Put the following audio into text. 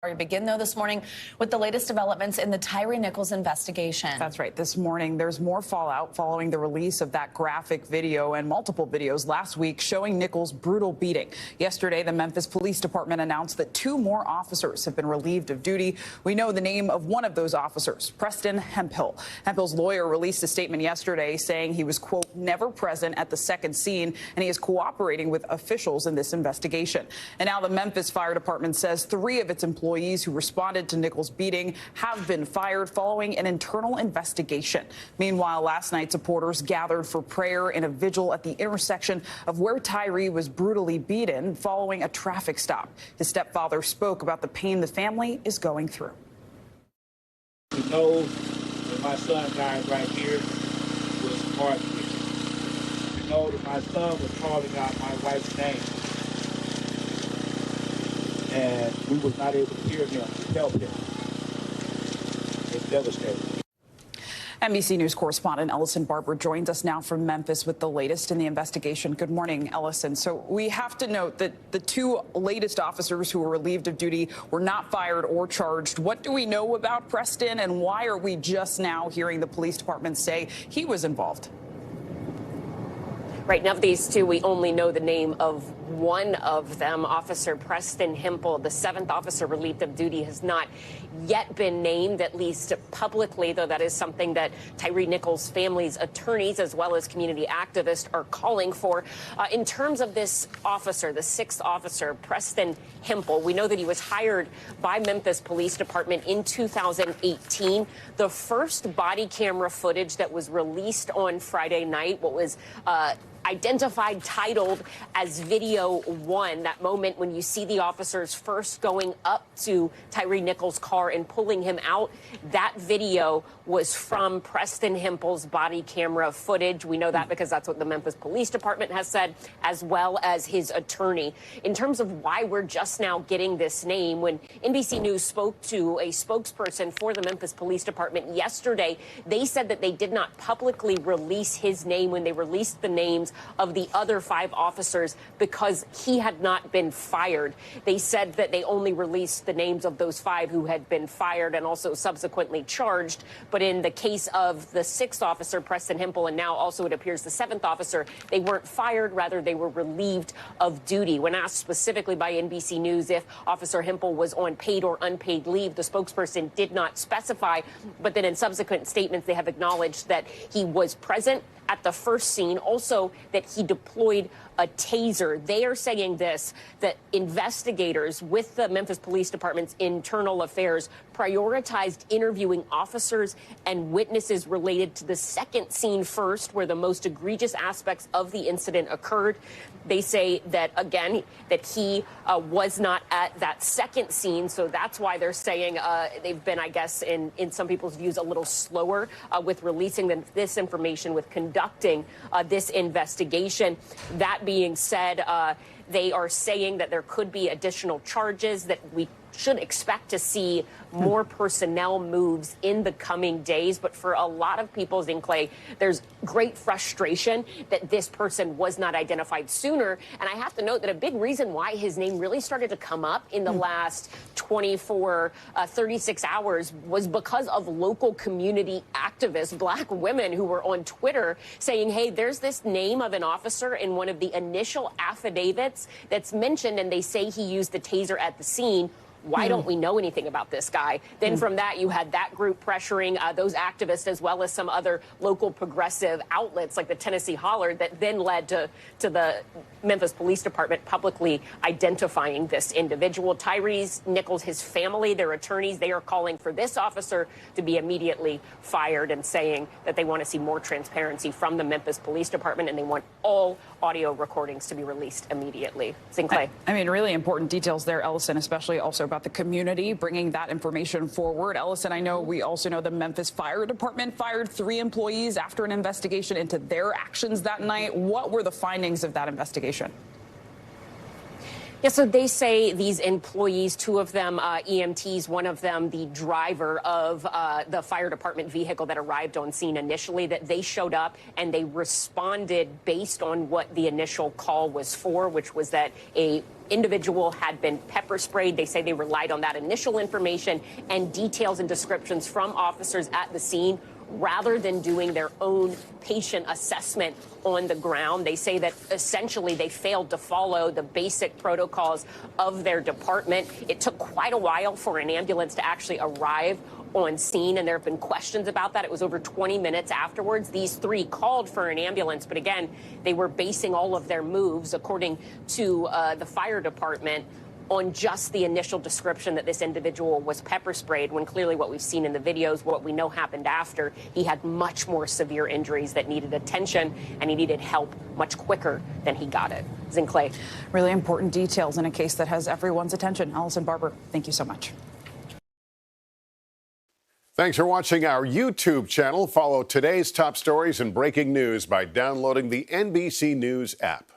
We begin, though, this morning with the latest developments in the Tyre Nichols investigation. That's right. This morning, there's more fallout following the release of that graphic video and multiple videos last week showing Nichols' brutal beating. Yesterday, the Memphis Police Department announced that 2 more officers have been relieved of duty. We know the name of one of those officers, Preston Hemphill. Hemphill's lawyer released a statement yesterday saying he was, quote, never present at the second scene, and he is cooperating with officials in this investigation. And now the Memphis Fire Department says 3 of its employees who responded to Nichols' beating have been fired following an internal investigation. Meanwhile, last night, supporters gathered for prayer in a vigil at the intersection of where Tyre was brutally beaten following a traffic stop. His stepfather spoke about the pain the family is going through. We know that my son died right here was heartbreaking. We know that my son was calling out my wife's name, and we was not able to hear him to help him. It's devastating. NBC News correspondent Ellison Barber joins us now from Memphis with the latest in the investigation. Good morning, Ellison. So we have to note that the 2 latest officers who were relieved of duty were not fired or charged. What do we know about Preston, and why are we just now hearing the police department say he was involved? Right now, of these 2, we only know the name of one of them, Officer Preston Hemphill. The 7th officer relieved of duty has not yet been named, at least publicly, though that is something that Tyre Nichols' family's attorneys, as well as community activists, are calling for. In terms of this officer, the 6th officer, Preston Hemphill, we know that he was hired by Memphis Police Department in 2018. The first body camera footage that was released on Friday night, what was identified, titled as Video 1, that moment when you see the officers first going up to Tyre Nichols' car and pulling him out, that video was from Preston Hemphill's body camera footage. We know that because that's what the Memphis Police Department has said, as well as his attorney. In terms of why we're just now getting this name, when NBC News spoke to a spokesperson for the Memphis Police Department yesterday, they said that they did not publicly release his name when they released the names of the other 5 officers because he had not been fired. They said that they only released the names of those 5 who had been fired and also subsequently charged. But in the case of the 6th officer, Preston Hemphill, and now also it appears the 7th officer, they weren't fired, rather they were relieved of duty. When asked specifically by NBC News if Officer Hemphill was on paid or unpaid leave, the spokesperson did not specify, but then in subsequent statements they have acknowledged that he was present at the first scene, also that he deployed a taser. They are saying this, that investigators with the Memphis Police Department's internal affairs prioritized interviewing officers and witnesses related to the second scene first, where the most egregious aspects of the incident occurred. They say that, again, that he was not at that second scene, so that's why they're saying they've been, I guess, in some people's views, a little slower with releasing this information, with conducting this investigation. That being said, they are saying that there could be additional charges, that we should expect to see more personnel moves in the coming days. But for a lot of people, Zincle, there's great frustration that this person was not identified sooner. And I have to note that a big reason why his name really started to come up in the last 36 hours was because of local community activists, Black women who were on Twitter saying, hey, there's this name of an officer in one of the initial affidavits that's mentioned, and they say he used the taser at the scene. Why don't we know anything about this guy? Then from that, you had that group pressuring those activists, as well as some other local progressive outlets like the Tennessee Holler, that then led to the Memphis Police Department publicly identifying this individual. Tyre Nichols, his family, their attorneys, they are calling for this officer to be immediately fired and saying that they want to see more transparency from the Memphis Police Department, and they want all audio recordings to be released immediately. Zincle. I mean, really important details there, Ellison, especially also about the community bringing that information forward. Ellison, I know we also know the Memphis Fire Department fired 3 employees after an investigation into their actions that night. What were the findings of that investigation? Yeah, so they say these employees, two of them EMTs, one of them the driver of the fire department vehicle that arrived on scene initially, that they showed up and they responded based on what the initial call was for, which was that a individual had been pepper sprayed. They say they relied on that initial information and details and descriptions from officers at the scene rather than doing their own patient assessment on the ground. They say that essentially they failed to follow the basic protocols of their department. It took quite a while for an ambulance to actually arrive on scene, and there have been questions about that. It was over 20 minutes afterwards. These three called for an ambulance, but again, they were basing all of their moves, according to the fire department, on just the initial description that this individual was pepper sprayed, when clearly what we've seen in the videos, what we know happened after, he had much more severe injuries that needed attention, and he needed help much quicker than he got it. Zinclay. Really important details in a case that has everyone's attention. Ellison Barber, thank you so much. Thanks for watching our YouTube channel. Follow today's top stories and breaking news by downloading the NBC News app.